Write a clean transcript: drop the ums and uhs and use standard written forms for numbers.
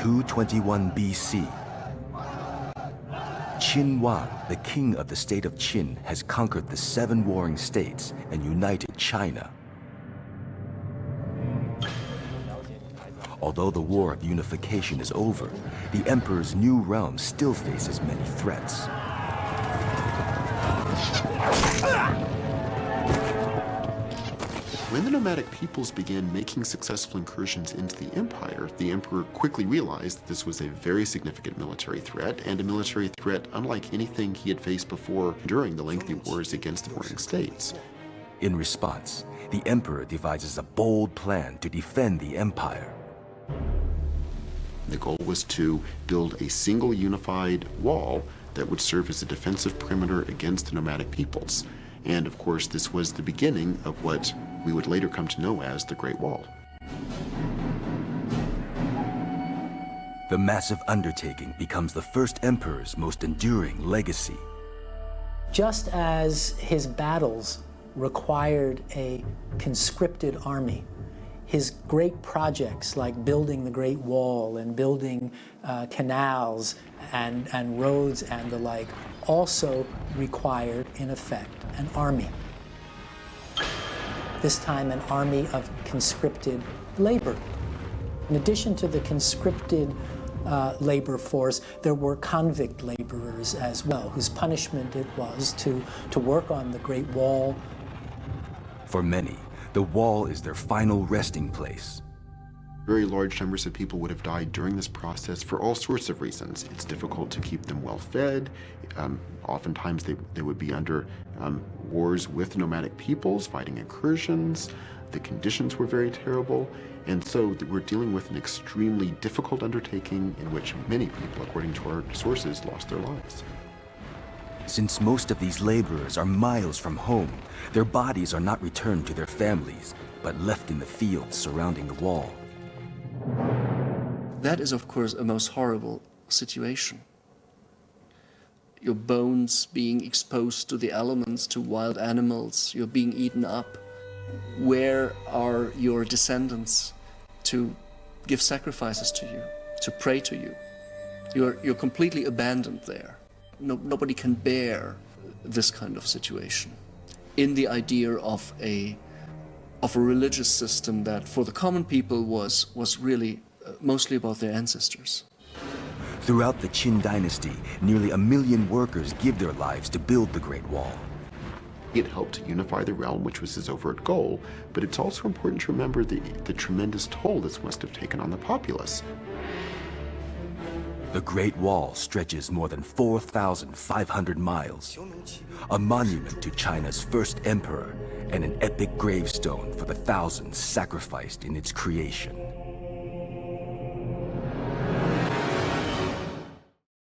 221 BC. Qin Huang, the king of the state of Qin, has conquered the 7 warring states and united China. Although the War of Unification is over, the emperor's new realm still faces many threats. When the nomadic peoples began making successful incursions into the empire, the emperor quickly realized that this was a very significant military threat, and a military threat unlike anything he had faced before during the lengthy wars against the warring states. In response, the emperor devises a bold plan to defend the empire. The goal was to build a single unified wall that would serve as a defensive perimeter against the nomadic peoples. And of course, this was the beginning of what we would later come to know as the Great Wall. The massive undertaking becomes the first emperor's most enduring legacy. Just as his battles required a conscripted army, his great projects like building the Great Wall and building canals and roads and the like also required, in effect, an army. This time an army of conscripted labor. In addition to the conscripted labor force, there were convict laborers as well, whose punishment it was to work on the Great Wall. For many, the wall is their final resting place. Very large numbers of people would have died during this process for all sorts of reasons. It's difficult to keep them well fed. Oftentimes they would be under wars with nomadic peoples, fighting incursions. The conditions were very terrible. And so we're dealing with an extremely difficult undertaking in which many people, according to our sources, lost their lives. Since most of these laborers are miles from home, their bodies are not returned to their families, but left in the fields surrounding the wall. That is, of course, a most horrible situation. Your bones being exposed to the elements, to wild animals, you're being eaten up. Where are your descendants to give sacrifices to you, to pray to you? You're completely abandoned there. Nobody can bear this kind of situation. In the idea of a religious system that for the common people was really mostly about their ancestors. Throughout the Qin dynasty, nearly 1 million workers give their lives to build the Great Wall. It helped to unify the realm, which was his overt goal, but it's also important to remember the tremendous toll this must have taken on the populace. The Great Wall stretches more than 4,500 miles, a monument to China's first emperor and an epic gravestone for the thousands sacrificed in its creation.